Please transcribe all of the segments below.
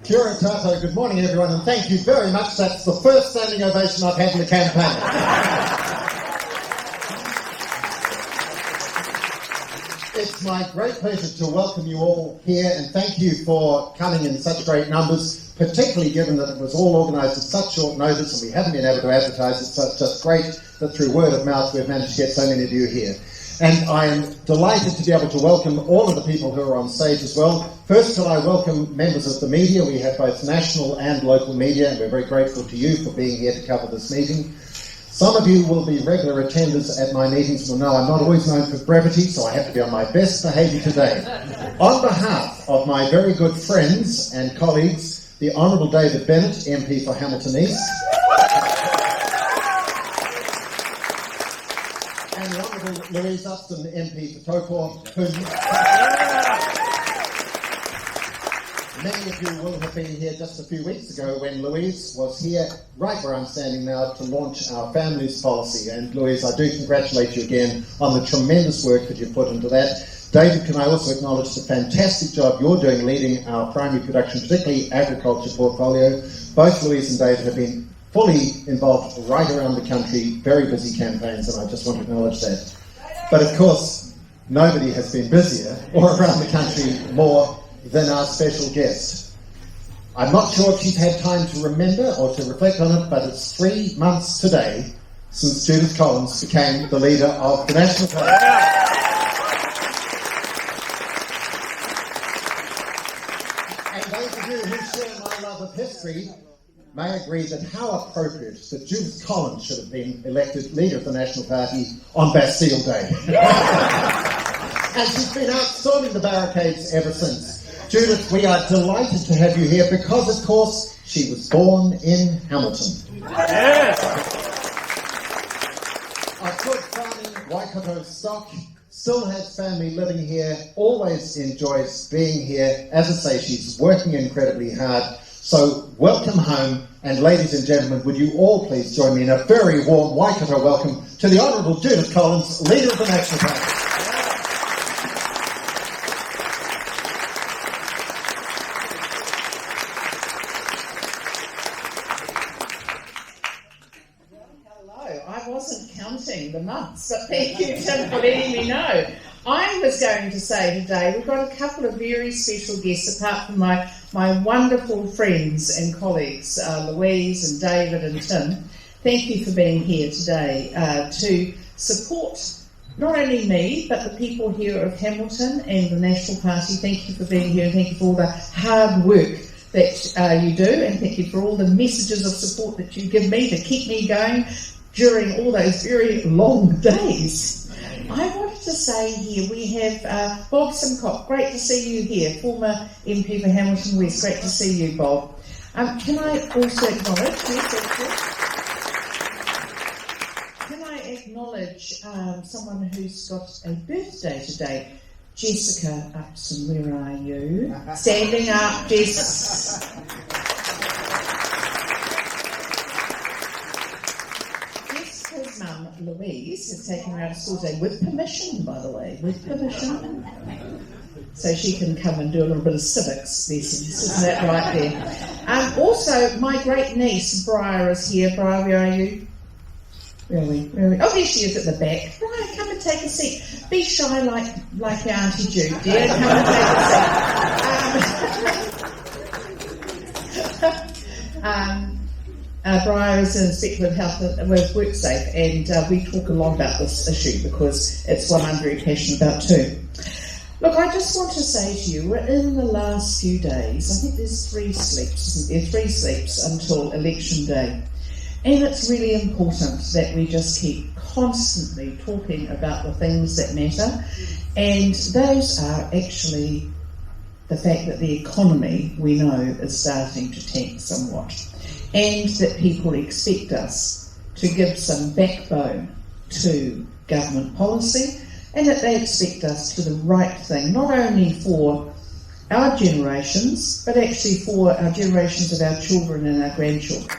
Kia ora tātou, good morning everyone, and thank you very much. That's the first standing ovation I've had in the campaign. It's my great pleasure to welcome you all here, and thank you for coming in such great numbers, particularly given that it was all organised at such short notice and we haven't been able to advertise it, so it's just great that through word of mouth we've managed to get so many of you here. And I am delighted to be able to welcome all of the people who are on stage as well. First, I welcome members of the media. We have both national and local media, and we're very grateful to you for being here to cover this meeting. Some of you will be regular attenders at my meetings will know I'm not always known for brevity, so I have to be on my best behaviour today. On behalf of my very good friends and colleagues, the Honourable David Bennett, MP for Hamilton East, and the Honourable Louise Upton, MP for Taupo, many of you will have been here just a few weeks ago when Louise was here, right where I'm standing now, to launch our families policy. And Louise, I do congratulate you again on the tremendous work that you've put into that. David, can I also acknowledge the fantastic job you're doing leading our primary production, particularly agriculture portfolio. Both Louise and David have been fully involved right around the country, very busy campaigns, and I just want to acknowledge that. But of course, nobody has been busier or around the country more than our special guest. I'm not sure if she's had time to remember or to reflect on it, but it's 3 months today since Judith Collins became the leader of the National Party. And those of you who share my love of history may agree that how appropriate that Judith Collins should have been elected leader of the National Party on Bastille Day. And she's been out storming the barricades ever since. Judith, we are delighted to have you here because, of course, she was born in Hamilton. Yes. A good farming Waikato stock, still has family living here, always enjoys being here. As I say, she's working incredibly hard. So welcome home, and ladies and gentlemen, would you all please join me in a very warm Waikato welcome to the Honourable Judith Collins, Leader of the National Party. The months, but thank you, Tim, for letting me know. I was going to say today we've got a couple of very special guests apart from my wonderful friends and colleagues, Louise and David and Tim. Thank you for being here today to support not only me but the people here of Hamilton and the National Party. Thank you for being here, and thank you for all the hard work that you do, and thank you for all the messages of support that you give me to keep me going during all those very long days. I wanted to say here, we have Bob Simcock. Great to see you here, former MP for Hamilton West. Great to see you, Bob. Can I also acknowledge, someone who's got a birthday today? Jessica Upson, where are you? Standing up, Jess. Mum, Louise, has taken her out of school today, with permission, by the way, with permission. So she can come and do a little bit of civics lessons, isn't that right there? Also, my great niece, Briar, is here. Briar, where are you? Where are we? Oh, there she is at the back. Briar, come and take a seat. Be shy like your Auntie Jude, dear. Come and take a seat. Briar is an Inspector of Health with WorkSafe, and we talk a lot about this issue because it's one I'm very passionate about too. Look, I just want to say to you, we're in the last few days. I think there's 3 sleeps, isn't there? 3 sleeps until election day. And it's really important that we just keep constantly talking about the things that matter. And those are actually the fact that the economy, we know, is starting to tank somewhat. And that people expect us to give some backbone to government policy, and that they expect us to do the right thing, not only for our generations, but actually for our generations of our children and our grandchildren,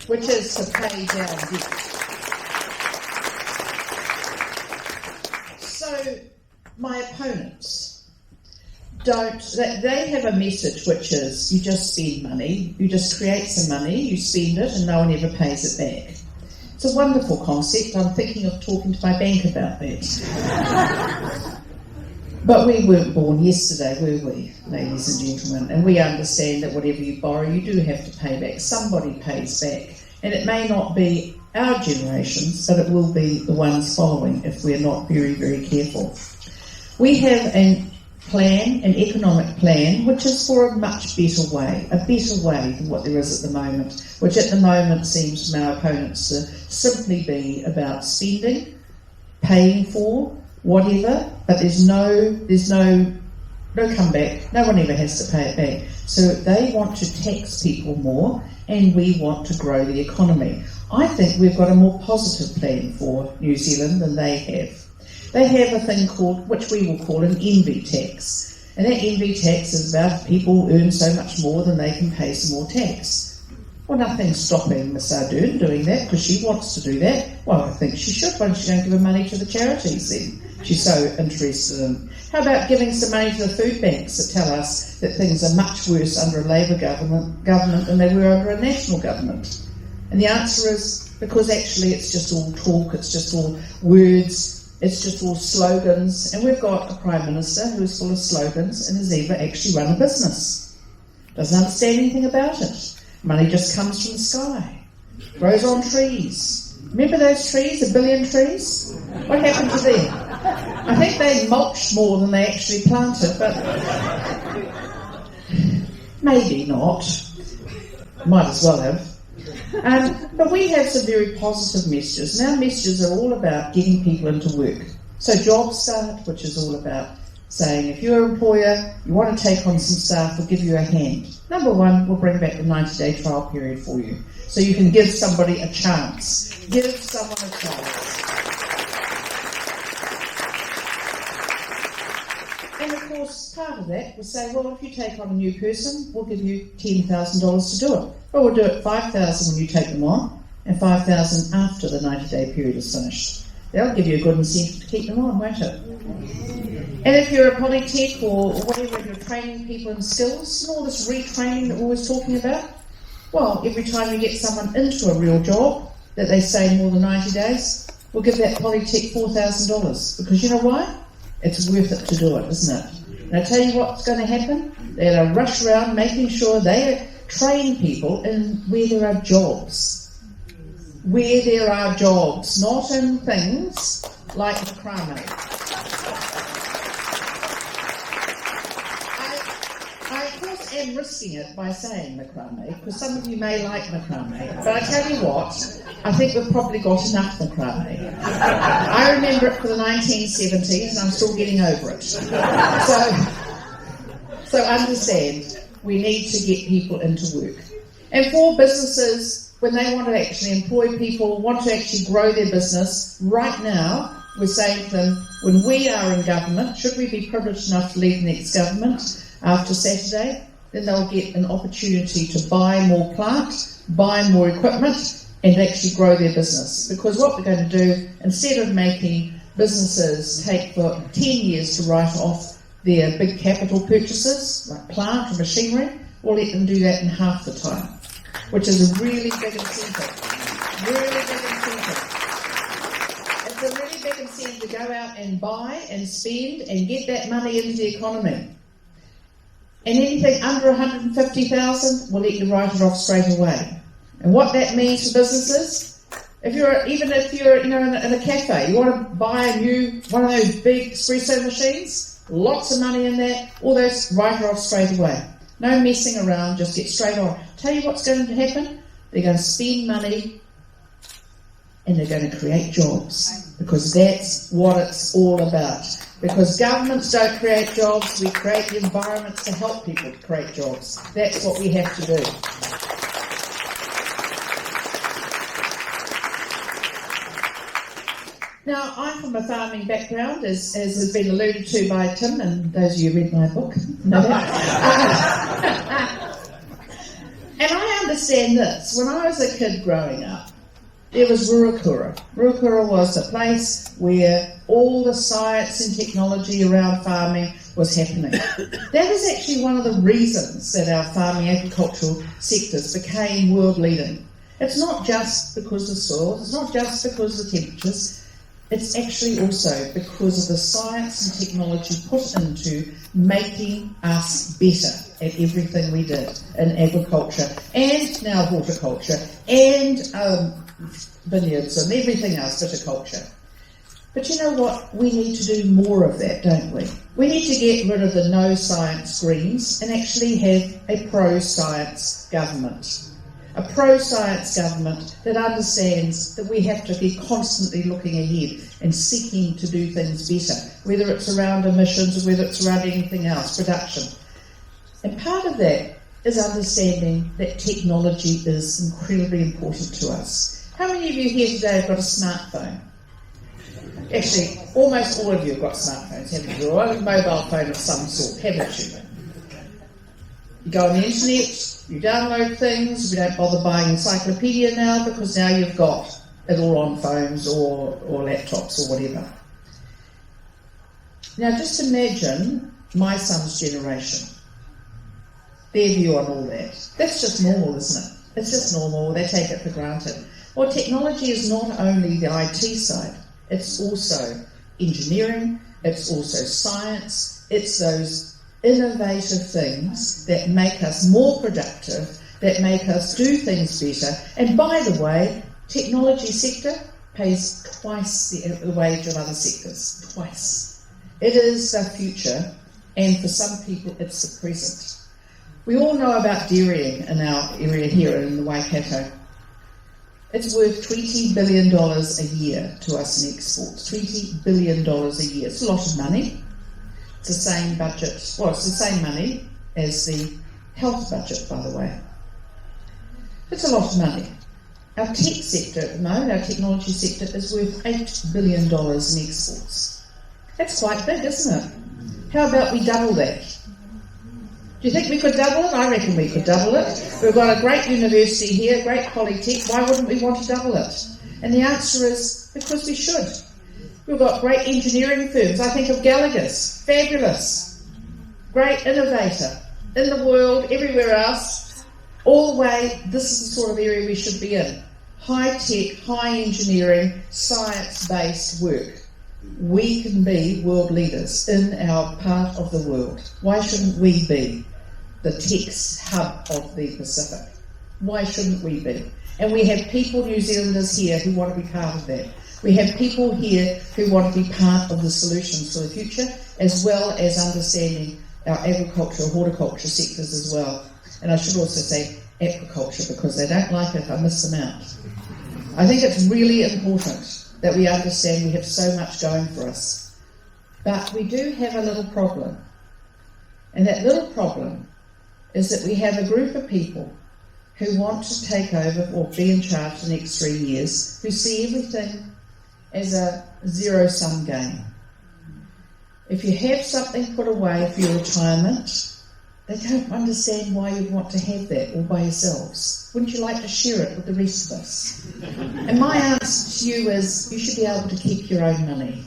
which is to pay down debt. So, my opponents, they have a message which is you just spend money, you just create some money, you spend it and no one ever pays it back. It's a wonderful concept. I'm thinking of talking to my bank about that. But we weren't born yesterday, were we, ladies and gentlemen? And we understand that whatever you borrow, you do have to pay back. Somebody pays back. And it may not be our generations, but it will be the ones following if we're not very, very careful. We have an economic plan, which is for a much better way than what there is at the moment, which at the moment seems from our opponents to simply be about spending, paying for, whatever, but there's no comeback. No one ever has to pay it back. So they want to tax people more, and we want to grow the economy. I think we've got a more positive plan for New Zealand than they have. They have a thing called, which we will call an envy tax. And that envy tax is about people earn so much more than they can pay some more tax. Well, nothing's stopping Miss Ardern doing that because she wants to do that. Well, I think she should. Why don't you don't give her money to the charities then? She's so interested in. How about giving some money to the food banks that tell us that things are much worse under a Labour government than they were under a national government? And the answer is because actually it's just all talk, it's just all words, it's just all slogans, and we've got a Prime Minister who is full of slogans and has never actually run a business. Doesn't understand anything about it. Money just comes from the sky. Grows on trees. Remember those trees, 1 billion trees? What happened to them? I think they mulched more than they actually planted, but maybe not. Might as well have. But we have some very positive messages, and our messages are all about getting people into work. So Job Start, which is all about saying if you're an employer, you want to take on some staff, we'll give you a hand. Number one, we'll bring back the 90-day trial period for you, so you can give somebody a chance. Give someone a chance. And of course, part of that will say, well, if you take on a new person, we'll give you $10,000 to do it. Well, we'll do it $5,000 when you take them on, and $5,000 after the 90-day period is finished. That'll give you a good incentive to keep them on, won't it? And if you're a polytech or whatever, you're training people in skills, and all this retraining that we're always talking about, well, every time you get someone into a real job that they stay more than 90 days, we'll give that polytech $4,000. Because you know why? It's worth it to do it, isn't it? And I tell you what's going to happen. They're going to rush around making sure they train people in where there are jobs. Where there are jobs, not in things like macrame. I of course am risking it by saying macrame, because some of you may like macrame, but I tell you what, I think we've probably got enough macrame. I remember it for the 1970s and I'm still getting over it. So understand, we need to get people into work. And for businesses, when they want to actually employ people, want to actually grow their business, right now, we're saying to them, when we are in government, should we be privileged enough to leave the next government after Saturday, then they'll get an opportunity to buy more plant, buy more equipment, and actually grow their business. Because what we're going to do, instead of making businesses take for 10 years to write off their big capital purchases, like plant or machinery, we'll let them do that in half the time, which is a really big incentive. Really big incentive. It's a really big incentive to go out and buy and spend and get that money into the economy. And anything under 150,000, we'll let you write it off straight away. And what that means for businesses, if you're in a cafe, you want to buy one of those big espresso machines, lots of money in that, all those, write it off straight away. No messing around, just get straight on. Tell you what's going to happen? They're going to spend money and they're going to create jobs, because that's what it's all about. Because governments don't create jobs, we create the environments to help people to create jobs. That's what we have to do. Now, I'm from a farming background, as has been alluded to by Tim, and those of you who read my book know that. And I understand this. When I was a kid growing up, there was Ruakura. Ruakura was a place where all the science and technology around farming was happening. That is actually one of the reasons that our farming agricultural sectors became world leading. It's not just because of soil, it's not just because of the temperatures, it's actually also because of the science and technology put into making us better at everything we did in agriculture and now horticulture and vineyards and everything else, viticulture. But you know what? We need to do more of that, don't we? We need to get rid of the no science Greens and actually have a pro-science government. A pro-science government that understands that we have to be constantly looking ahead and seeking to do things better, whether it's around emissions or whether it's around anything else, production. And part of that is understanding that technology is incredibly important to us. How many of you here today have got a smartphone? Actually, almost all of you have got smartphones, haven't you? Or a mobile phone of some sort, haven't you? You go on the internet, you download things. We don't bother buying encyclopedia now because now you've got it all on phones or laptops or whatever. Now just imagine my son's generation. Their view on all that. That's just normal, isn't it? It's just normal. They take it for granted. Well, technology is not only the IT side. It's also engineering. It's also science. It's those innovative things that make us more productive, that make us do things better. And by the way, technology sector pays twice the wage of other sectors. Twice. It is the future, and for some people it's the present. We all know about dairying in our area here in the Waikato. It's worth $20 billion a year to us in exports. $20 billion a year. It's a lot of money. It's the same budget, well, it's the same money as the health budget, by the way. It's a lot of money. Our tech sector at the moment, our technology sector, is worth $8 billion in exports. That's quite big, isn't it? How about we double that? Do you think we could double it? I reckon we could double it. We've got a great university here, a great polytech. Why wouldn't we want to double it? And the answer is because we should. We've got great engineering firms. I think of Gallagher's, fabulous, great innovator in the world, everywhere else. All the way, this is the sort of area we should be in. High tech, high engineering, science-based work. We can be world leaders in our part of the world. Why shouldn't we be the tech hub of the Pacific? Why shouldn't we be? And we have people, New Zealanders here, who want to be part of that. We have people here who want to be part of the solutions for the future, as well as understanding our agriculture, horticulture sectors as well. And I should also say aquaculture, because they don't like it if I miss them out. I think it's really important that we understand we have so much going for us. But we do have a little problem. And that little problem is that we have a group of people who want to take over or be in charge for the next 3 years, who see everything as a zero-sum game. If you have something put away for your retirement, they don't understand why you'd want to have that all by yourselves. Wouldn't you like to share it with the rest of us? And my answer to you is, you should be able to keep your own money.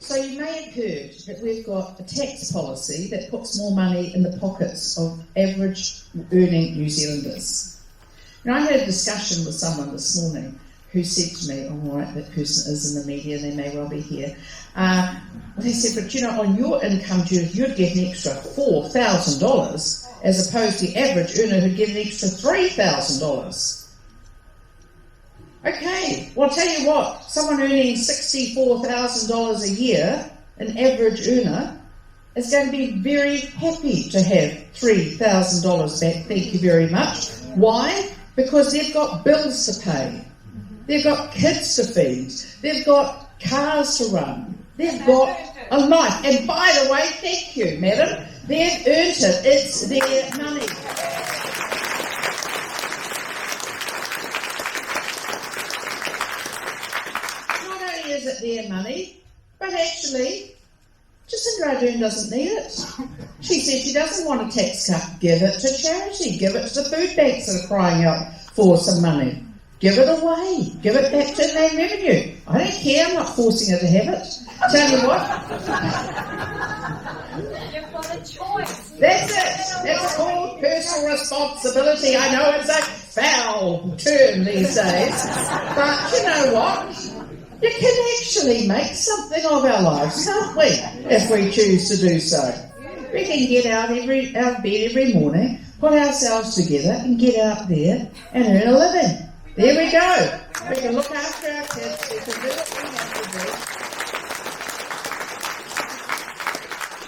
So you may have heard that we've got a tax policy that puts more money in the pockets of average earning New Zealanders. Now, I had a discussion with someone this morning who said to me, all right, that person is in the media and they may well be here. They said, but you know, on your income, Judith, you'd get an extra $4,000 as opposed to the average earner who'd get an extra $3,000. Okay, well, I'll tell you what, someone earning $64,000 a year, an average earner, is going to be very happy to have $3,000 back, thank you very much. Why? Because they've got bills to pay. They've got kids to feed. They've got cars to run. They've got a life. And by the way, thank you, madam, they've earned it. It's their money. Is it their money? But actually, Jacinda Ardern doesn't need it. She said she doesn't want a tax cut. Give it to charity. Give it to the food banks that are crying out for some money. Give it away. Give it back to inland revenue. I don't care. I'm not forcing her to have it. Tell you what. You've got a choice. That's it. That's called personal responsibility. I know it's a foul term these days. But you know what? You can actually make something of our lives, can't we? If we choose to do so. We can get out of bed every morning, put ourselves together and get out there and earn a living. There we go. We can look after our kids. We can do what we have to do.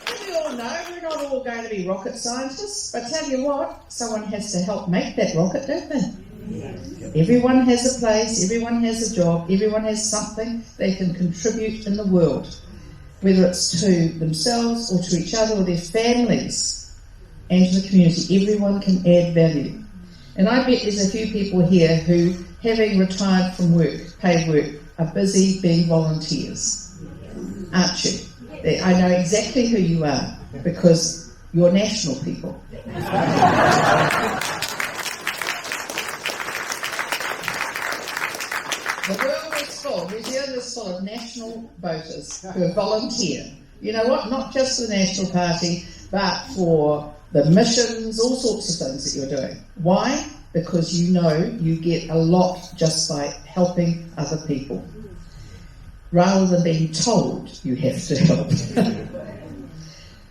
And we all know we're not all going to be rocket scientists, but tell you what, someone has to help make that rocket, don't they? Everyone has a place, everyone has a job, everyone has something they can contribute in the world, whether it's to themselves or to each other or their families and to the community. Everyone can add value. And I bet there's a few people here who, having retired from work, paid work, are busy being volunteers. Aren't you? I know exactly who you are, because you're national people. The world is full, New Zealand is full of national voters who volunteer. You know what? Not just for the National Party, but for the missions, all sorts of things that you're doing. Why? Because you know you get a lot just by helping other people, rather than being told you have to help.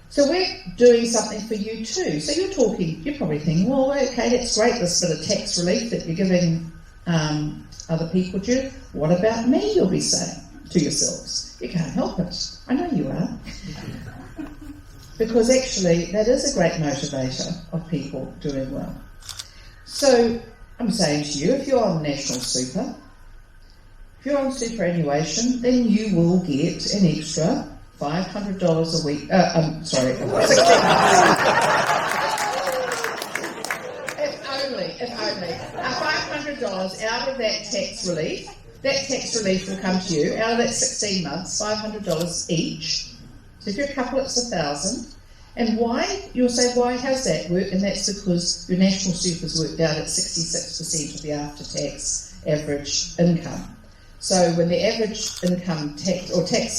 So we're doing something for you too. So you're probably thinking, well, okay, that's great, this bit of tax relief that you're giving other people, Judith. What about me, you'll be saying to yourselves. You can't help it. I know you are. Because actually, that is a great motivator of people doing well. So, I'm saying to you, if you're on National Super, if you're on superannuation, then you will get an extra $500 a week. If only. $500 out of that tax relief. That tax relief will come to you out of that 16 months, $500 each. So if you're a couple, it's $1,000. And why? You'll say, why? How's that work? And that's because your national super's worked out at 66% of the after-tax average income. So when the average income tax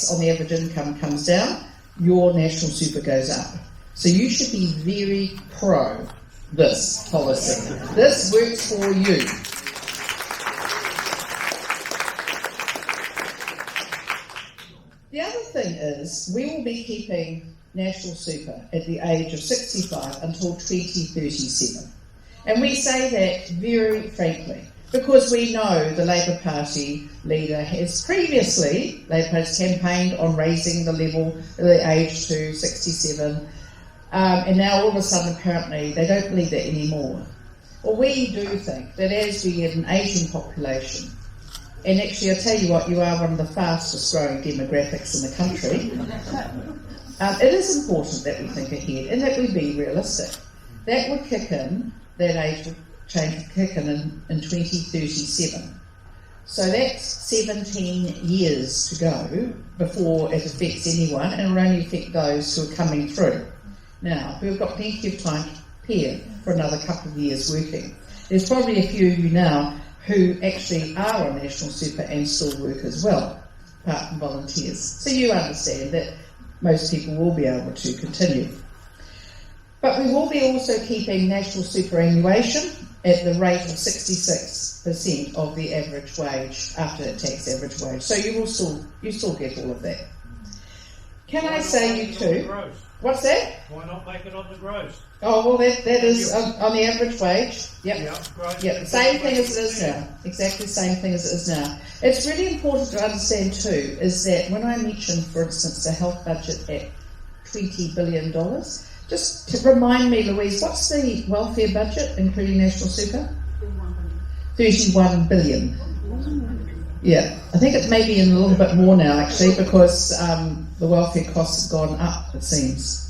on the average income comes down, your national super goes up. So you should be very pro this policy. This works for you. The other thing is, we will be keeping National Super at the age of 65 until 2037. And we say that very frankly, because we know the Labour Party leader has previously, Labour Party's campaigned on raising the age to 67, and now all of a sudden apparently they don't believe that anymore. Well, we do think that as we get an ageing population, and actually, I'll tell you what, you are one of the fastest growing demographics in the country. It is important that we think ahead and that we be realistic. That would kick in, that age would kick in 2037. So that's 17 years to go before it affects anyone, and it will only affect those who are coming through. Now, we've got plenty of time to prepare for another couple of years working. There's probably a few of you now who actually are on National Super and still work as well, apart from volunteers. So you understand that most people will be able to continue. But we will be also keeping national superannuation at the rate of 66% of the average wage, after that tax average wage. So you still get all of that. Can I say you too? What's that? Why not make it on the gross? Oh, well, that is on the average wage. Yep. Same thing as it is now. Exactly the same thing as it is now. It's really important to understand too, is that when I mentioned, for instance, the health budget at $20 billion, just to remind me, Louise, what's the welfare budget, including National Super? 31 billion. Yeah, I think it may be in a little bit more now, actually, because the welfare costs have gone up, it seems.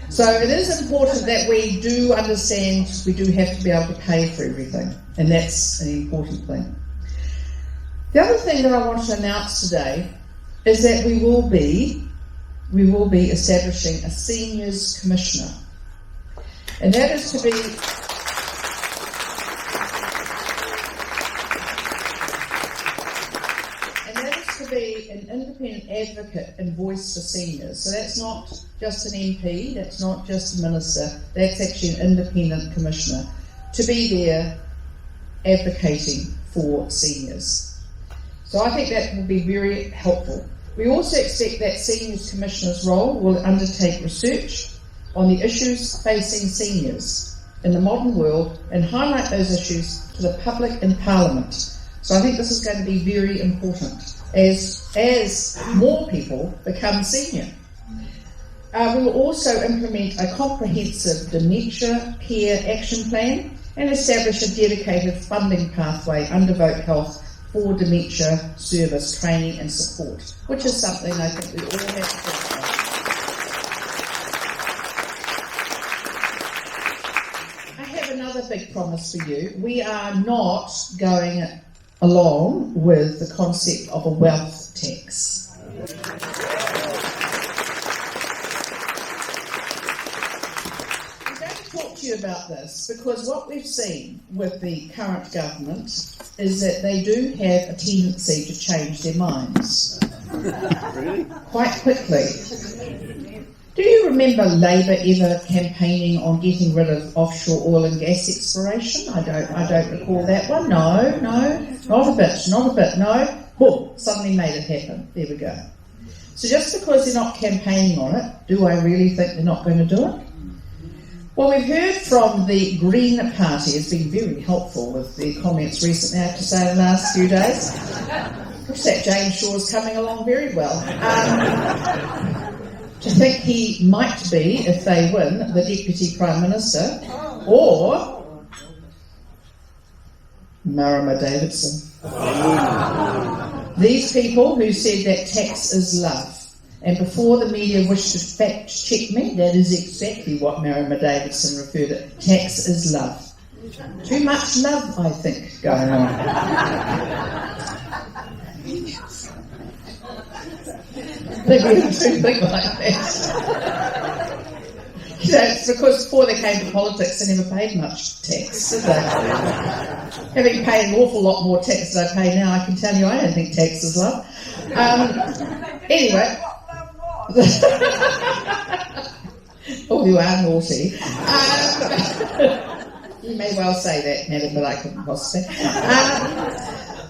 So it is important that we do understand we do have to be able to pay for everything, and that's an important thing. The other thing that I want to announce today is that we will be establishing a seniors commissioner And that is to be an independent advocate and voice for seniors. So that's not just an MP, that's not just a minister, that's actually an independent commissioner to be there advocating for seniors. So I think that will be very helpful. We also expect that Seniors Commissioner's role will undertake research on the issues facing seniors in the modern world and highlight those issues to the public in Parliament. So I think this is going to be very important as more people become senior. We will also implement a comprehensive dementia care action plan and establish a dedicated funding pathway under Vote Health for dementia service training and support, which is something I think we all have to think about. I have another big promise for you. We are not going along with the concept of a wealth tax. I'm going to talk to you about this because what we've seen with the current government is that they do have a tendency to change their minds quite quickly. Do you remember Labour ever campaigning on getting rid of offshore oil and gas exploration? I don't recall that one. No, not a bit, no. Boom, suddenly made it happen. There we go. So just because they're not campaigning on it, do I really think they're not going to do it? Well, we've heard from the Green Party. It's been very helpful with their comments recently, I have to say, in the last few days. Looks like James Shaw's coming along very well. To think he might be, if they win, the Deputy Prime Minister, or Marama Davidson. These people who said that tax is love, and before the media wished to fact check me, that is exactly what Marama Davidson referred to. Tax is love. Too much love, I think, going on. They really do think like that. You know, it's because before they came to politics, they never paid much tax, did they? Having paid an awful lot more tax than I pay now, I can tell you I don't think tax is love. Anyway. Oh, you are naughty. You may well say that, Madam, but I couldn't possibly.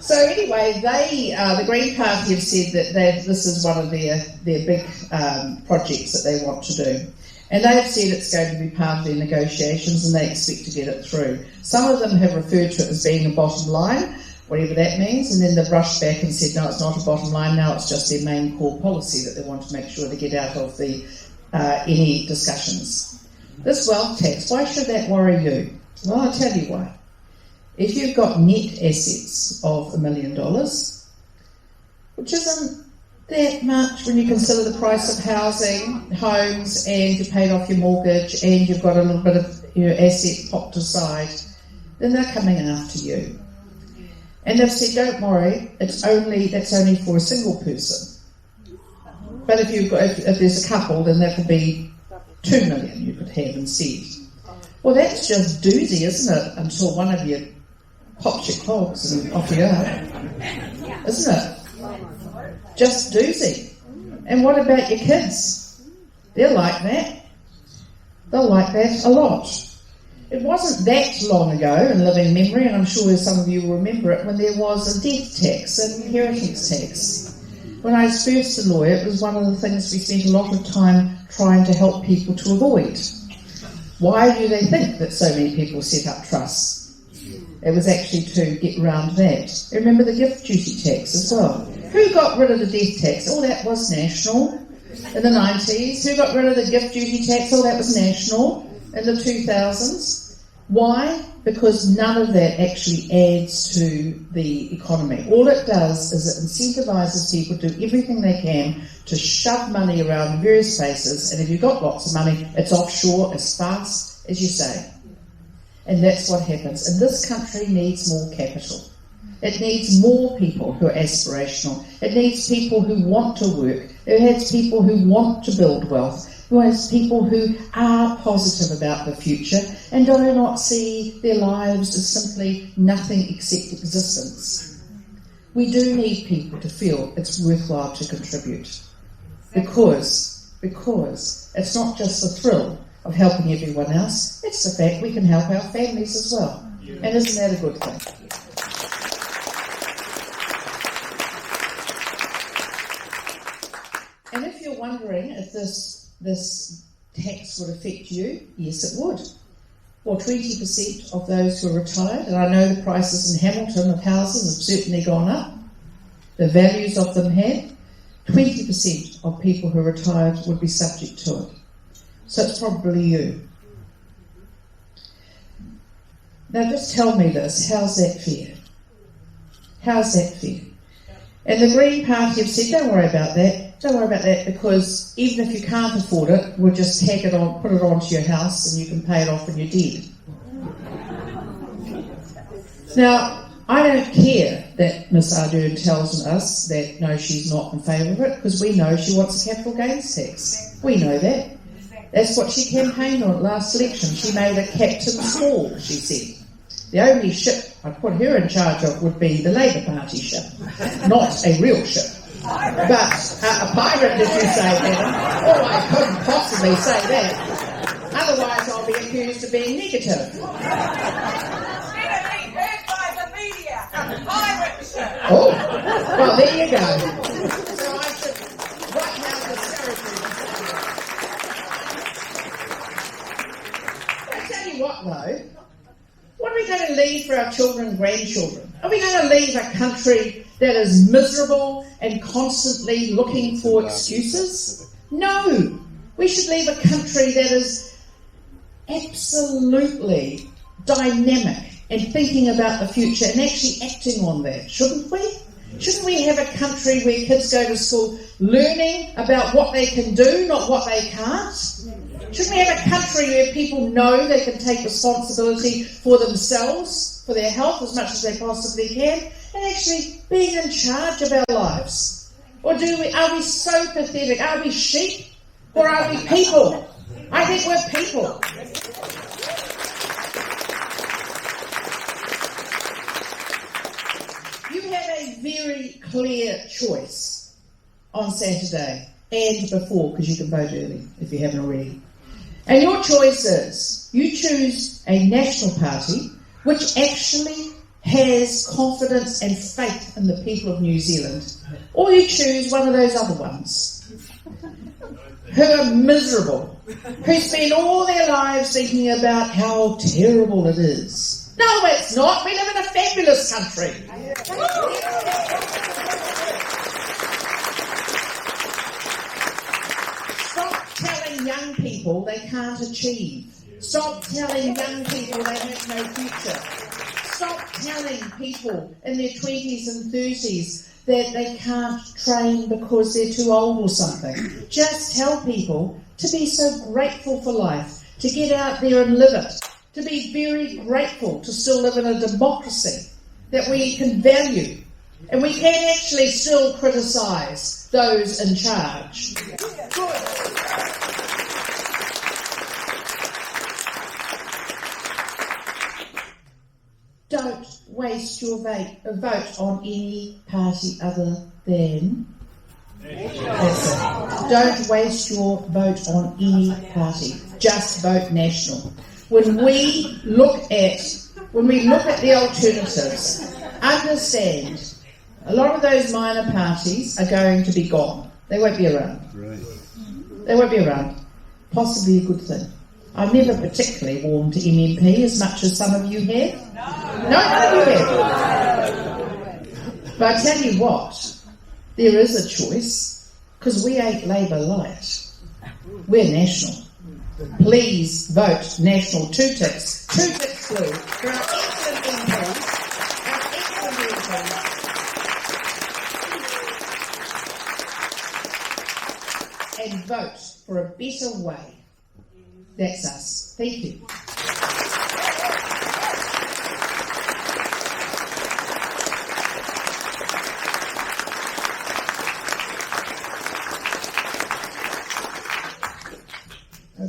So anyway, the Green Party have said that this is one of their big projects that they want to do. And they've said it's going to be part of their negotiations and they expect to get it through. Some of them have referred to it as being a bottom line, whatever that means, and then they've rushed back and said, no, it's not a bottom line, now it's just their main core policy that they want to make sure they get out of the any discussions. This wealth tax, why should that worry you? Well, I'll tell you why. If you've got net assets of $1 million, which isn't that much when you consider the price of housing, homes, and you've paid off your mortgage, and you've got a little bit of asset popped aside, then they're coming after you. And they've said, don't worry, that's only for a single person. But if there's a couple, then that would be $2 million you could have instead. Well, that's just doozy, isn't it? Until one of you pops your clogs and off you go. Isn't it? Just doozy. And what about your kids? They're like that. They'll like that a lot. It wasn't that long ago in living memory, and I'm sure some of you will remember it, when there was a death tax, an inheritance tax. When I was first a lawyer, it was one of the things we spent a lot of time trying to help people to avoid. Why do they think that so many people set up trusts? It was actually to get around that. Remember the gift duty tax as well. Who got rid of the death tax? Oh, that was national in the 90s. Who got rid of the gift duty tax? Oh, that was national in the 2000s. Why? Because none of that actually adds to the economy. All it does is it incentivises people to do everything they can to shove money around in various places, and if you've got lots of money, it's offshore as fast as you say. And that's what happens. And this country needs more capital. It needs more people who are aspirational. It needs people who want to work. It needs people who want to build wealth. It needs people who are positive about the future and do not see their lives as simply nothing except existence. We do need people to feel it's worthwhile to contribute. Because it's not just the thrill of helping everyone else, it's the fact we can help our families as well. And isn't that a good thing? And if you're wondering if this tax would affect you, yes it would. Well, 20% of those who are retired, and I know the prices in Hamilton of houses have certainly gone up, the values of them have, 20% of people who are retired would be subject to it. So it's probably you. Now just tell me this, how's that fair? How's that fair? And the Green Party have said, don't worry about that. Don't worry about that, because even if you can't afford it, we'll just tag it on, put it onto your house and you can pay it off when you're dead. Now, I don't care that Miss Ardern tells us that no, she's not in favour of it, because we know she wants a capital gains tax. We know that. That's what she campaigned on at last election. She made a captain small, she said. The only ship I'd put her in charge of would be the Labour Party ship, not a real ship. But a pirate, did you say that? Oh, I couldn't possibly say that. Otherwise I'll be accused of being negative. Oh, well, there you go. So I should write down this territory. I tell you what, though, what are we going to leave for our children and grandchildren? Are we going to leave a country that is miserable and constantly looking for excuses? No. We should leave a country that is absolutely dynamic and thinking about the future and actually acting on that, shouldn't we? Shouldn't we have a country where kids go to school learning about what they can do, not what they can't? Shouldn't we have a country where people know they can take responsibility for themselves, for their health as much as they possibly can, and actually being in charge of our lives? Or are we so pathetic? Are we sheep? Or are we people? I think we're people. You have a very clear choice on Saturday and before, because you can vote early if you haven't already. And your choice is, you choose a national party which actually has confidence and faith in the people of New Zealand, or you choose one of those other ones who are miserable, who spend all their lives thinking about how terrible it is. No, it's not. We live in a fabulous country. Stop telling young people they can't achieve. Stop telling young people they have no future. Stop telling people in their 20s and 30s that they can't train because they're too old or something. Just tell people to be so grateful for life, to get out there and live it, to be very grateful to still live in a democracy that we can value. And we can actually still criticise those in charge. Don't waste your vote on any party other than... That's it. Don't waste your vote on any party. Just vote national. When we look at the alternatives, understand a lot of those minor parties are going to be gone. They won't be around. Right. They won't be around. Possibly a good thing. I've never particularly warmed to MMP as much as some of you have. No, none of you have. But I tell you what, there is a choice, because we ain't Labour light. We're national. Please vote national. 2 ticks. 2 ticks blue for our excellent MPs. And vote for a better way. That's us. Thank you.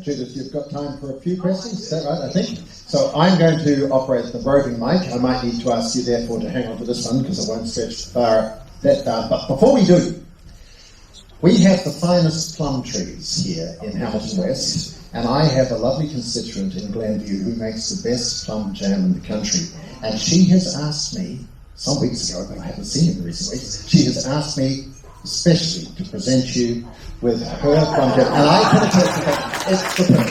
Judith, you've got time for a few questions, is that right, I think? So I'm going to operate the roving mic. I might need to ask you, therefore, to hang on to this one, because I won't stretch that down. But before we do, we have the finest plum trees here in Hamilton West, and I have a lovely constituent in Glenview who makes the best plum jam in the country. And she has asked me, some weeks ago, but I haven't seen it in recent weeks, she has asked me especially to present you with her plum jam. And I can attest to that, it's superb.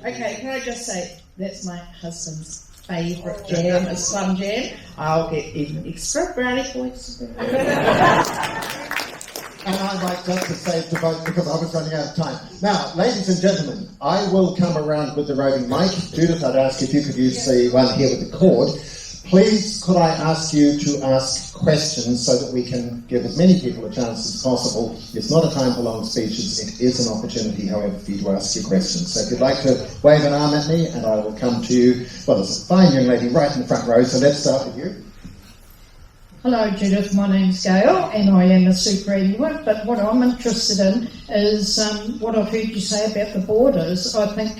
Okay, can I just say, that's my husband's favourite jam is plum jam. I'll get even extra brownie points. And I'd like just to save the vote because I was running out of time. Now, ladies and gentlemen, I will come around with the roving mic. Judith, I'd ask if you could use the one here with the cord. Please, could I ask you to ask questions so that we can give as many people a chance as possible? It's not a time for long speeches. It is an opportunity, however, for you to ask your questions. So if you'd like to wave an arm at me, and I will come to you. Well, there's a fine young lady right in the front row, so let's start with you. Hello Judith, my name's Gail and I am a superannuant, but what I'm interested in is what I've heard you say about the borders. I think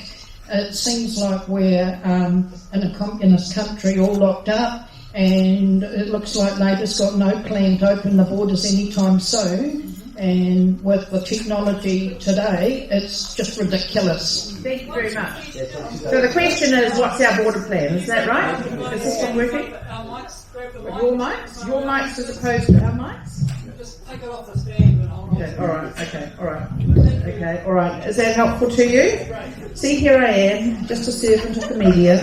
it seems like we're in this country all locked up, and it looks like Labor's got no plan to open the borders anytime soon, and with the technology today, it's just ridiculous. Thank you very much. So the question is, what's our border plan? Is that right? Is this one working? Your mics as opposed to our mics? Just take it off the stand and hold on. Okay, all right. Is that helpful to you? See, here I am, just a servant of the media.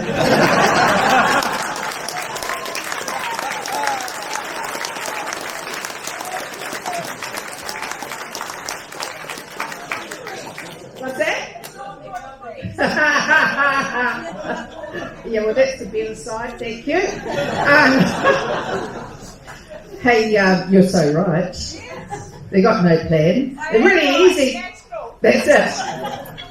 What's that? Yeah, well, that's the better side, thank you. Hey, you're so right. They got no plan. They're really easy. That's it.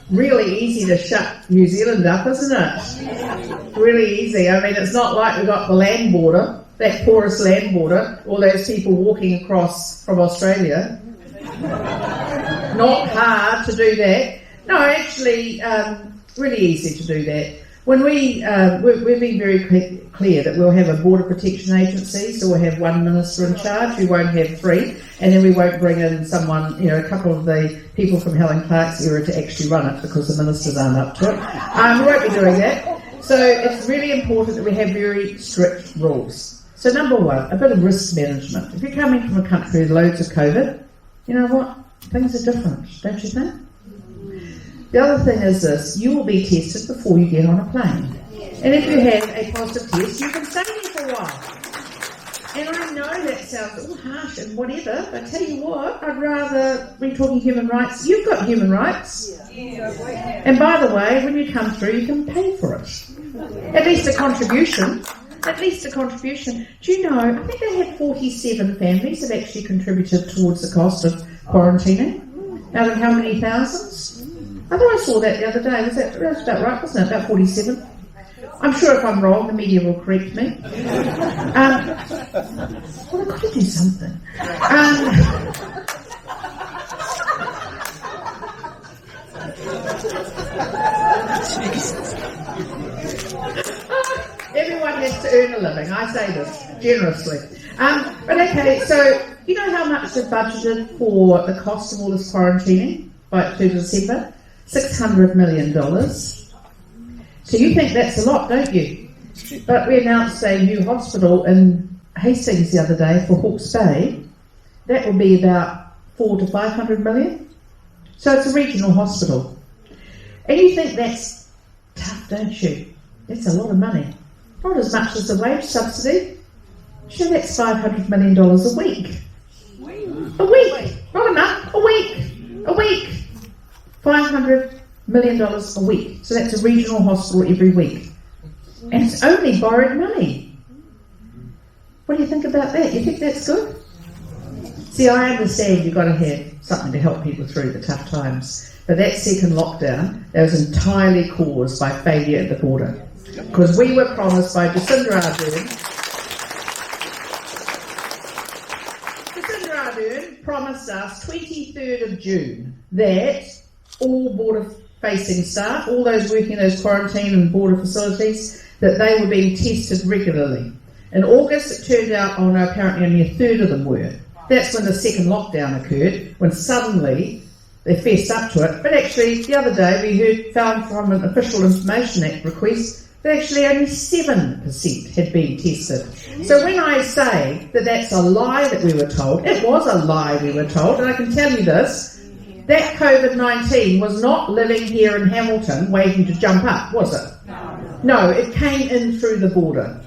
Really easy to shut New Zealand up, isn't it? Really easy. I mean, it's not like we've got the land border, that porous land border, all those people walking across from Australia. Not hard to do that. No, actually, really easy to do that. When we've been very clear that we'll have a border protection agency, so we'll have one minister in charge. We won't have three, and then we won't bring in someone, a couple of the people from Helen Clark's era to actually run it because the ministers aren't up to it. We won't be doing that. So it's really important that we have very strict rules. So number one, a bit of risk management. If you're coming from a country with loads of COVID, you know what? Things are different, don't you think? The other thing is this, you will be tested before you get on a plane. And if you have a positive test, you can stay there for a while. And I know that sounds all harsh and whatever, but I tell you what, I'd rather be talking human rights. You've got human rights. And by the way, when you come through, you can pay for it. At least a contribution. Do you know, I think they had 47 families that actually contributed towards the cost of quarantining. Out of how many thousands? I thought I saw that the other day. That's about right, wasn't it? About 47. I'm sure if I'm wrong, the media will correct me. Well, I've got to do something. Everyone has to earn a living. I say this generously. But okay, so you know how much they've budgeted for the cost of all this quarantining to December? $600 million. So you think that's a lot, don't you? But we announced a new hospital in Hastings the other day for Hawke's Bay. That will be about $400 to $500 million. So it's a regional hospital. And you think that's tough, don't you? That's a lot of money. Not as much as the wage subsidy. Sure, that's $500 million a week. A week. Not enough. A week. $500 million a week. So that's a regional hospital every week. And it's only borrowed money. What do you think about that? You think that's good? See, I understand you've got to have something to help people through the tough times. But that second lockdown, that was entirely caused by failure at the border. Because we were promised by Jacinda Ardern announced last 23rd of June that all border-facing staff, all those working in those quarantine and border facilities, that they were being tested regularly. In August, it turned out, apparently only a third of them were. That's when the second lockdown occurred, when suddenly they fessed up to it. But actually, the other day, we found from an Official Information Act request that actually only 7% had been tested. So when I say that that's a lie that we were told, it was a lie we were told, and I can tell you this, that COVID-19 was not living here in Hamilton waiting to jump up, was it? No, it came in through the border.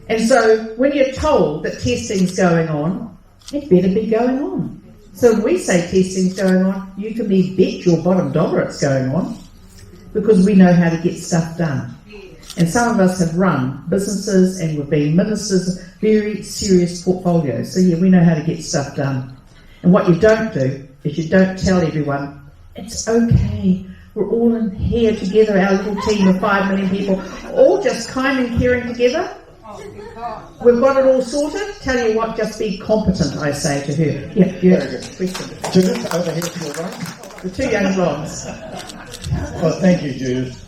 And so when you're told that testing's going on, it better be going on. So when we say testing's going on, you can be bet your bottom dollar it's going on, because we know how to get stuff done. And some of us have run businesses and we've been ministers of very serious portfolios. So yeah, we know how to get stuff done. And what you don't do is you don't tell everyone, it's okay, we're all in here together, our little team of 5 million people, all just kind and caring together. We've got it all sorted. Tell you what, just be competent, I say to her. Yeah, Very good. Judith, over here to your right. The two young blondes. Well, thank you, Judith.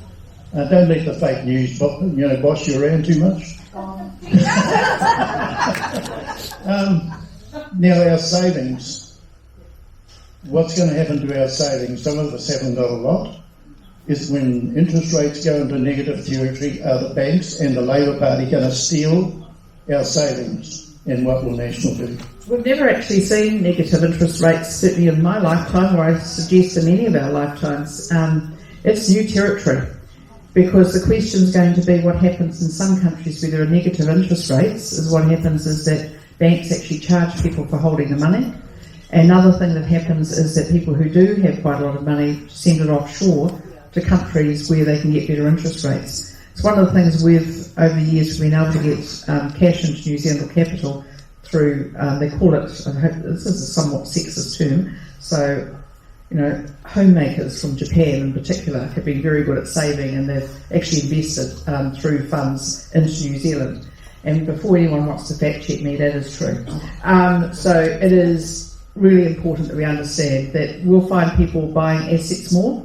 Don't let the fake news, boss you around too much. Now, our savings. What's going to happen to our savings? Some of us haven't got a lot. Is when interest rates go into negative territory, are the banks and the Labor Party going to steal our savings? And what will National do? We've never actually seen negative interest rates, certainly in my lifetime, or I suggest in any of our lifetimes. It's new territory. Because the question is going to be what happens in some countries where there are negative interest rates, is what happens is that banks actually charge people for holding the money. Another thing that happens is that people who do have quite a lot of money send it offshore to countries where they can get better interest rates. It's one of the things we've, over the years, been able to get cash into New Zealand capital through, they call it, this is a somewhat sexist term, so homemakers from Japan in particular have been very good at saving, and they've actually invested through funds into New Zealand. And before anyone wants to fact check me, that is true. So it is really important that we understand that we'll find people buying assets more.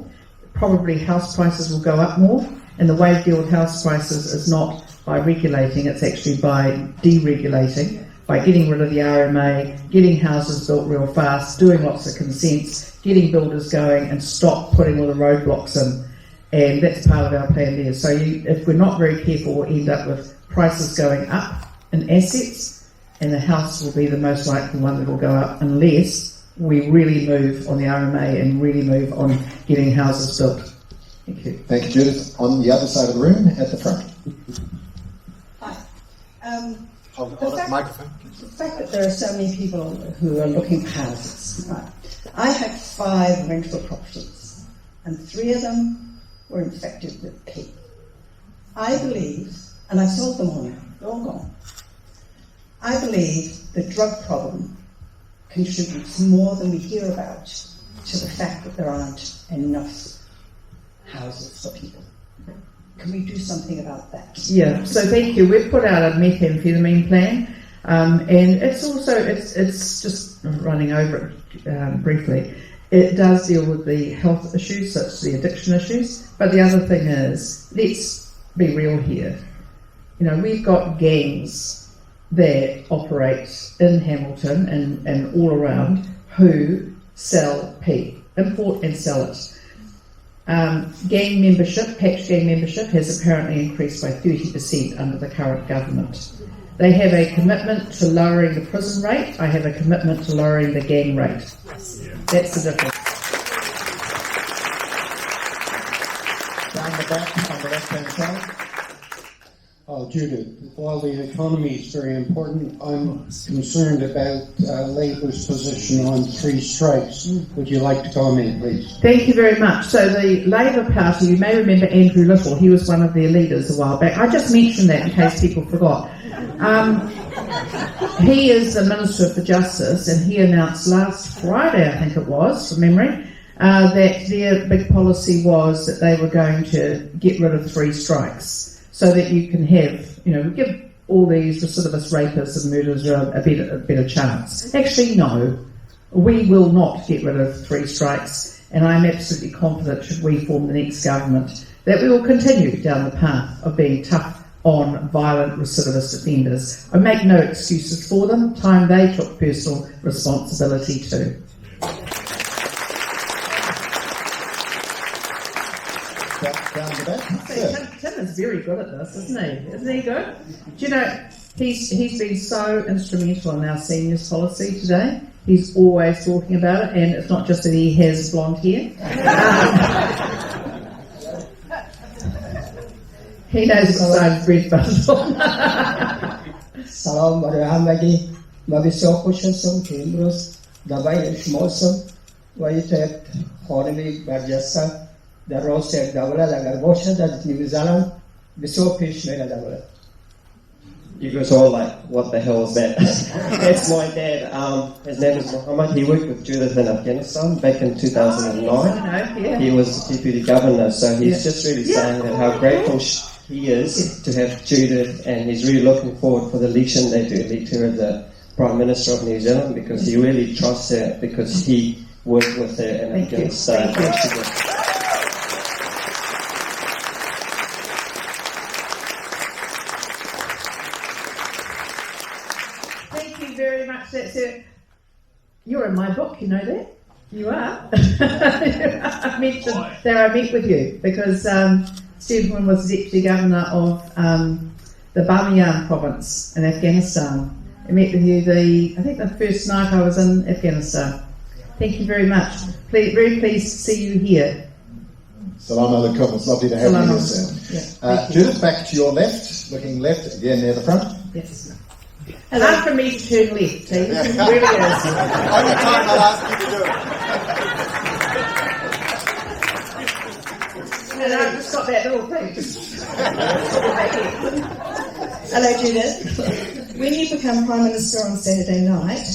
Probably house prices will go up more, and the way to deal with house prices is not by regulating, it's actually by deregulating, by getting rid of the RMA, getting houses built real fast, doing lots of consents, getting builders going, and stop putting all the roadblocks in. And that's part of our plan there. So if we're not very careful, we'll end up with prices going up in assets, and the house will be the most likely one that will go up unless we really move on the RMA and really move on getting houses built. Thank you. Thank you, Judith. On the other side of the room, at the front. Hi. Hold the microphone. The fact that there are so many people who are looking for houses, right? I had 5 rental properties, and 3 of them were infected with pig. I believe, and I sold them all now, they're all gone. I believe the drug problem contributes more than we hear about to the fact that there aren't enough houses for people. Can we do something about that? Yeah, so thank you. We've put out a methamphetamine plan, and it's also, it's just running over it briefly. It does deal with the health issues, such as the addiction issues, but the other thing is, let's be real here. We've got gangs that operate in Hamilton and all around who sell pee, import and sell it. Gang membership, patch gang membership, has apparently increased by 30% under the current government. They have a commitment to lowering the prison rate. I have a commitment to lowering the gang rate. That's the difference. Down the back on the left-hand side. Judith, while the economy is very important, I'm concerned about Labour's position on 3 strikes. Would you like to comment, please? Thank you very much. So the Labour Party, you may remember Andrew Little, he was one of their leaders a while back. I just mentioned that in case people forgot. He is the Minister for Justice, and he announced last Friday, I think it was, from memory, that their big policy was that they were going to get rid of 3 strikes. So that you can have, give all these recidivist rapists and murderers a better chance. Actually, no. We will not get rid of 3 strikes, and I'm absolutely confident, should we form the next government, that we will continue down the path of being tough on violent recidivist offenders. I make no excuses for them. Time they took personal responsibility too. Down the back. Tim is very good at this, isn't he? Isn't he good? Do you know, he's been so instrumental in our seniors policy today. He's always talking about it, and it's not just that he has blonde hair. He knows the size bread bundle. سلام برای همگی. ما بسیار خوش هستم که امروز در بین شما هستم و یک خانمی برجسته در راست یک دولت اگر باشد در نمیزنم بسیار پیش میره دولت. You guys are all like, what the hell is that? That's my dad. His name is Muhammad. He worked with Judith in Afghanistan back in 2009. He was deputy governor, so he's just really saying that how grateful he is to have Judith, and he's really looking forward for the election day to elect her as the Prime Minister of New Zealand, because he really trusts her, because he worked with her in Afghanistan. Very much. That's it. You're in my book, you know that? You are. I mentioned that I met with you because Stephen was the Deputy Governor of the Bamiyan province in Afghanistan. I met with you the first night I was in Afghanistan. Thank you very much. Very pleased to see you here. Salam alaikum. It's lovely to have you here, sir. Judith, back to your left, looking left, again near the front. Yes. And hard for me to turn left, it really is. Only time I'll ask you to do it. And I've just got that little thing. Hello, Judith. When you become Prime Minister on Saturday night,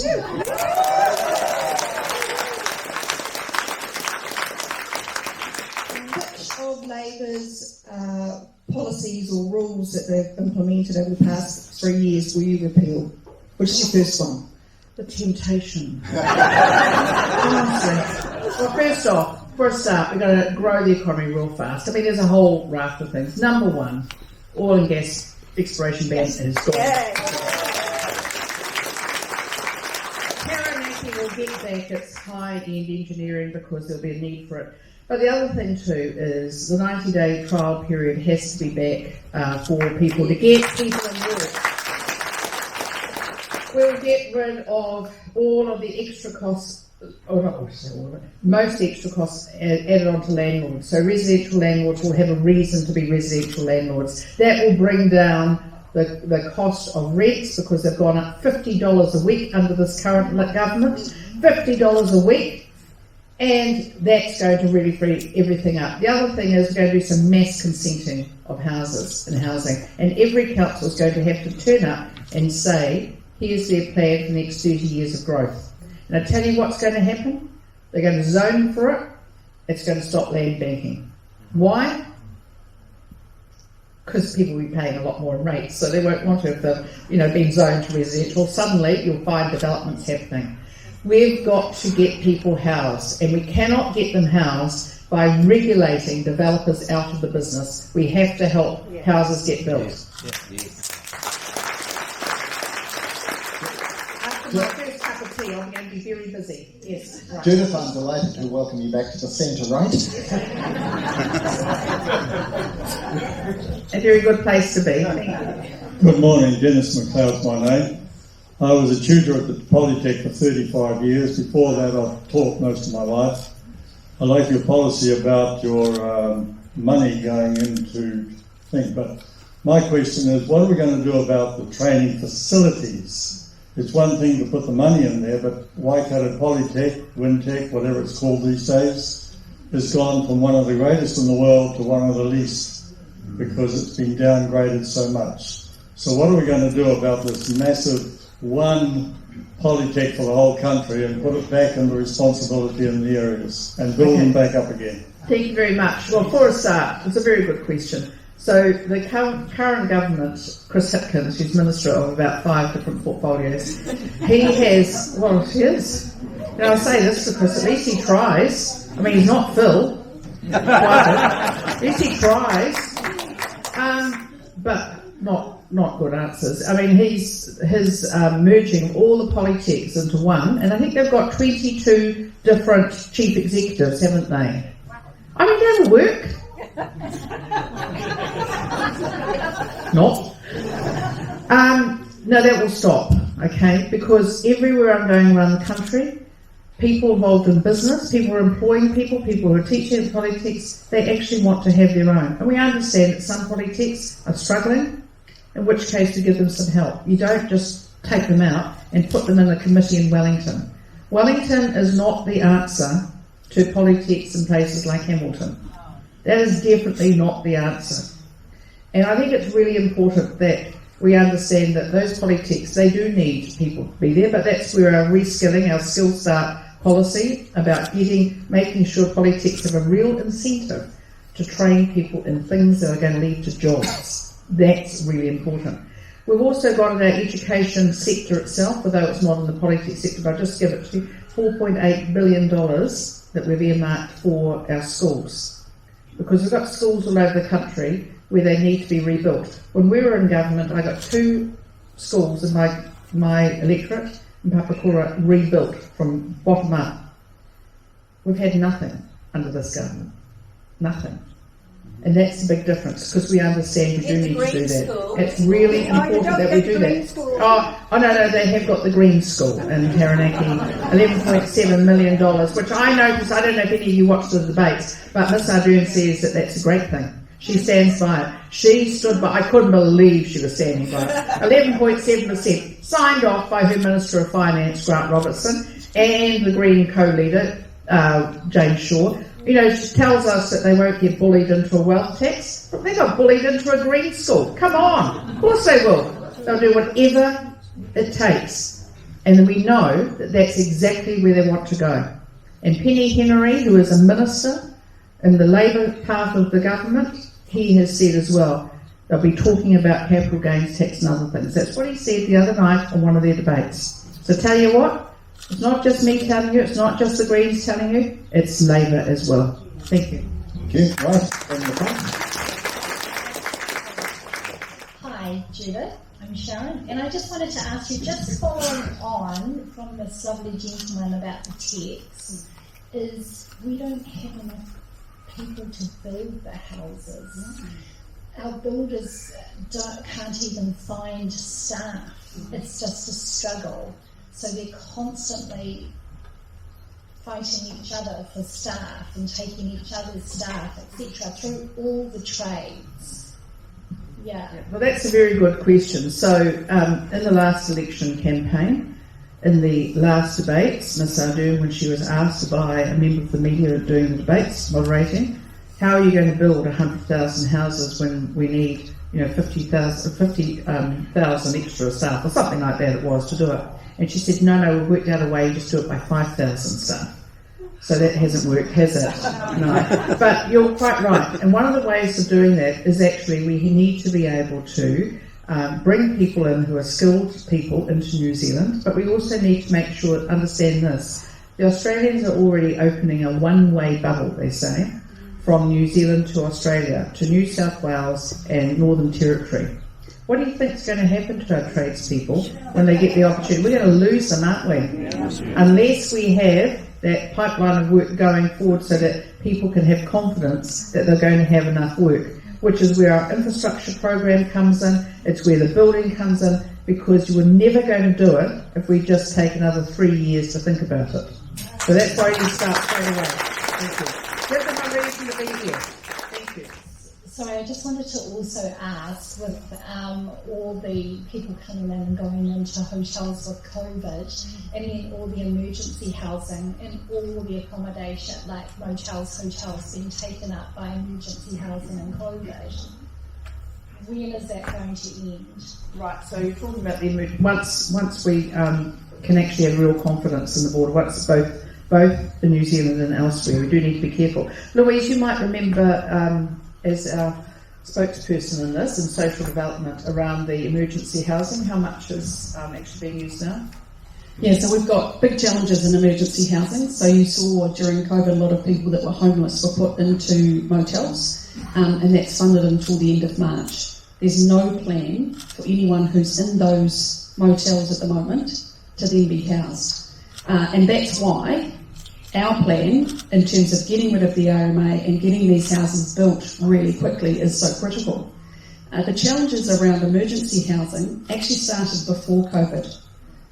which of Labor's policies or rules that they've implemented over the past 3 years will you repeal? Which is your first one? The temptation. Honestly. Well, for a start, we're going to grow the economy real fast. I mean, there's a whole raft of things. Number one, oil and gas exploration ban is gone. Taranaki will get back its high-end engineering because there'll be a need for it. But the other thing too is the 90-day trial period has to be back for people to get people in work. We'll get rid of all of the extra costs, or not all of it, most extra costs added on to landlords. So residential landlords will have a reason to be residential landlords. That will bring down the cost of rents because they've gone up $50 a week under this current government. $50 a week. And that's going to really free everything up. The other thing is we're going to do some mass consenting of houses and housing. And every council is going to have to turn up and say, here's their plan for the next 30 years of growth. And I tell you what's going to happen. They're going to zone for it. It's going to stop land banking. Why? Because people will be paying a lot more in rates. So they won't want to if they've been zoned to residential. Suddenly you'll find developments happening. We've got to get people housed, and we cannot get them housed by regulating developers out of the business. We have to help houses get built. After my first cup of tea, I'm going to be very busy. Yes. Right. Judith, I'm delighted to welcome you back to the centre right. A very good place to be. Thank you. Good morning, Dennis McLeod's my name. I was a tutor at the Polytech for 35 years. Before that, I've taught most of my life. I like your policy about your money going into things, but my question is, what are we going to do about the training facilities? It's one thing to put the money in there, but Waikato Polytech, Wintech, whatever it's called these days, has gone from one of the greatest in the world to one of the least because it's been downgraded so much. So what are we going to do about this massive one Polytech for the whole country and put it back into responsibility in the areas and build them back up again? Thank you very much. Well, for a start, it's a very good question. So the current government, Chris Hipkins, who's Minister of about 5 different portfolios, he has, well, he is. I say this because at least he tries. I mean, he's not Phil. At least he tries. But not good answers. I mean, he's merging all the politics into one, and I think they've got 22 different chief executives, haven't they? I mean, that'll work. Not. No, that will stop, okay? Because everywhere I'm going around the country, people involved in business, people who are employing people who are teaching politics, they actually want to have their own. And we understand that some politics are struggling, in which case we give them some help. You don't just take them out and put them in a committee in Wellington. Wellington is not the answer to politics in places like Hamilton. That is definitely not the answer. And I think it's really important that we understand that those politics, they do need people to be there, but that's where our reskilling, our skill start policy about making sure politics have a real incentive to train people in things that are going to lead to jobs. That's really important. We've also got in our education sector itself, although it's not in the politics sector, but I'll just give it to you, $4.8 billion that we've earmarked for our schools. Because we've got schools all over the country where they need to be rebuilt. When we were in government, I got 2 schools in my electorate in Papakura rebuilt from bottom up. We've had nothing under this government. Nothing. And that's the big difference, because we understand we do need to do that. It's really important that we do that. Oh, no, they have got the Green School in Taranaki, $11.7 million, which I know, because I don't know if any of you watched the debates, but Miss Ardern says that that's a great thing. She stands by it. She stood by. I couldn't believe she was standing by it. 11.7% signed off by her Minister of Finance, Grant Robertson, and the Green co-leader, James Shaw. She tells us that they won't get bullied into a wealth tax, but they got bullied into a green school. Come on. Of course they will. They'll do whatever it takes. And we know that that's exactly where they want to go. And Penny Henry, who is a minister in the Labour part of the government, he has said as well, they'll be talking about capital gains tax and other things. That's what he said the other night on one of their debates. So tell you what, it's not just me telling you, it's not just the Greens telling you, it's Labour as well. Thank you. Thank you. Right, from the front. Hi, Judith. I'm Sharon, and I just wanted to ask you, just following on from this lovely gentleman about the tax, is we don't have enough people to build the houses. Our builders can't even find staff. It's just a struggle. So they're constantly fighting each other for staff and taking each other's staff, etc., through all the trades. Yeah. Well, that's a very good question. So in the last election campaign, in the last debates, Miss Ardern, when she was asked by a member of the media doing the debates, moderating, how are you going to build 100,000 houses when we need 50,000 extra staff, or something like that it was, to do it? And she said, no, we've worked out a way, just do it by 5,000 staff. So that hasn't worked, has it? No. But you're quite right. And one of the ways of doing that is actually we need to be able to bring people in who are skilled people into New Zealand, but we also need to make sure, understand this, the Australians are already opening a one-way bubble, they say, from New Zealand to Australia, to New South Wales and Northern Territory. What do you think is going to happen to our tradespeople when they get the opportunity? We're going to lose them, aren't we? Unless we have that pipeline of work going forward so that people can have confidence that they're going to have enough work, which is where our infrastructure program comes in, it's where the building comes in, because you were never going to do it if we just take another 3 years to think about it. So that's why you start straight away. Thank you. Give them a reason to be here. Thank you. Sorry, I just wanted to also ask, with all the people coming in and going into hotels with COVID, and then all the emergency housing and all the accommodation, like motels, hotels being taken up by emergency housing and COVID, when is that going to end? Right, so you're talking about the once we can actually have real confidence in the border, once both in New Zealand and elsewhere, we do need to be careful. Louise, you might remember as our spokesperson in this, in social development, around the emergency housing, how much is actually being used now? Yeah, so we've got big challenges in emergency housing. So you saw during COVID a lot of people that were homeless were put into motels, and that's funded until the end of March. There's no plan for anyone who's in those motels at the moment to then be housed. And that's why our plan, in terms of getting rid of the RMA and getting these houses built really quickly, is so critical. The challenges around emergency housing actually started before COVID.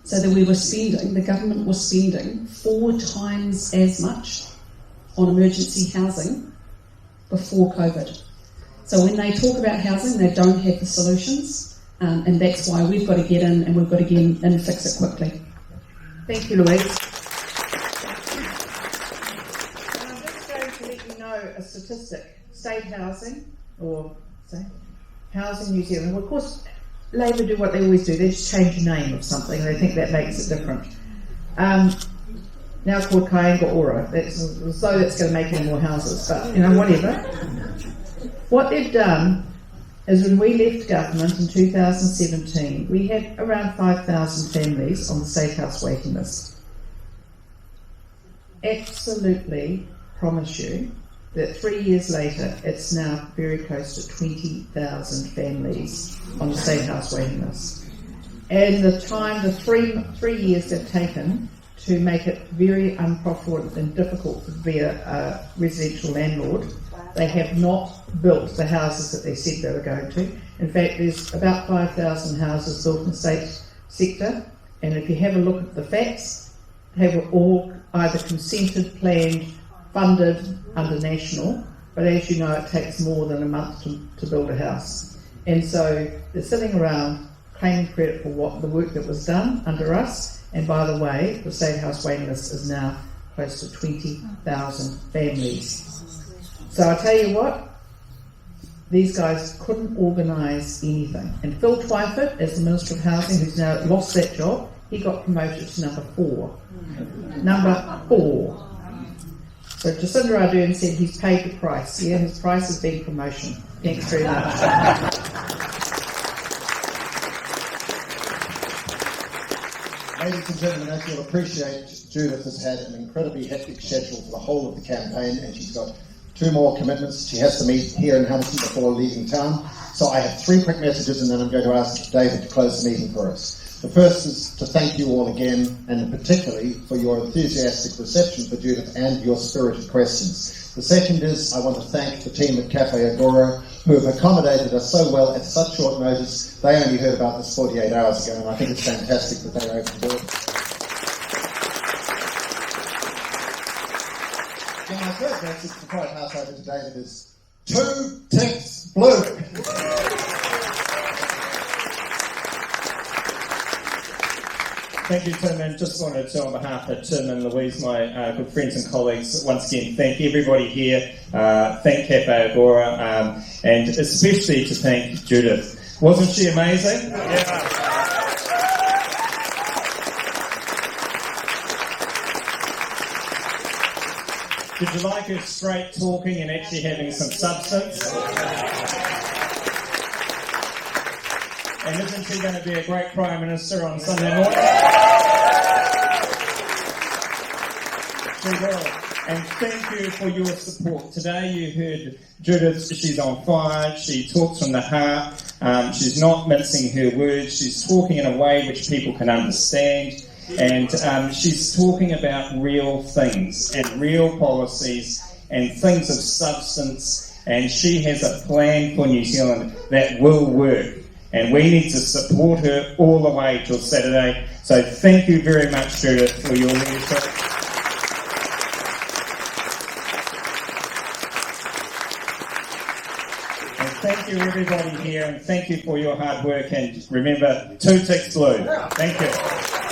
So that the government was spending 4 times as much on emergency housing before COVID. So when they talk about housing, they don't have the solutions, and that's why we've got to get in and we've got to get in and fix it quickly. Thank you, Louise. And I'm just going to let you know a statistic. State housing, or say, Housing New Zealand. Well, of course, Labour do what they always do. They just change the name of something, and they think that makes it different. Now called Agora. That's going to make any more houses, but whatever. What they've done is, when we left government in 2017, we had around 5,000 families on the Safe House waiting list. Absolutely promise you that 3 years later, it's now very close to 20,000 families on the Safe House waiting list. And the 3 years they've taken to make it very unprofitable and difficult to be a residential landlord, they have not built the houses that they said they were going to. In fact, there's about 5,000 houses built in the state sector, and if you have a look at the facts, they were all either consented, planned, funded under national, but as you know, it takes more than a month to build a house. And so they're sitting around claiming credit for what the work that was done under us, and by the way, the State House waiting list is now close to 20,000 families. So I tell you what, these guys couldn't organise anything. And Phil Twyford, as the Minister of Housing, who's now lost that job, he got promoted to number 4. Number 4. So Jacinda Ardern said he's paid the price. Yeah, his price has been promotion. Thanks very much. Ladies and gentlemen, as you'll appreciate, Judith has had an incredibly hectic schedule for the whole of the campaign, and she's got 2 more commitments she has to meet here in Hamilton before leaving town. So I have 3 quick messages, and then I'm going to ask David to close the meeting for us. The first is to thank you all again, and particularly for your enthusiastic reception for Judith and your spirited questions. The second is I want to thank the team at Cafe Agora, who have accommodated us so well at such short notice. They only heard about this 48 hours ago, and I think it's fantastic that they were able to do it. And my third message before I pass over to David is 2 ticks blue. Thank you, Tim, and just wanted to, on behalf of Tim and Louise, my good friends and colleagues, once again thank everybody here, thank Cafe Agora, and especially to thank Judith. Wasn't she amazing? Yeah. Did you like her straight talking and actually having some substance? And isn't she going to be a great Prime Minister on Sunday morning? She will. And thank you for your support. Today you heard Judith, she's on fire, she talks from the heart, she's not mincing her words, she's talking in a way which people can understand, and she's talking about real things and real policies and things of substance, and she has a plan for New Zealand that will work. And we need to support her all the way till Saturday. So thank you very much, Judith, for your leadership. And thank you, everybody here, and thank you for your hard work. And remember, 2 ticks blue. Thank you.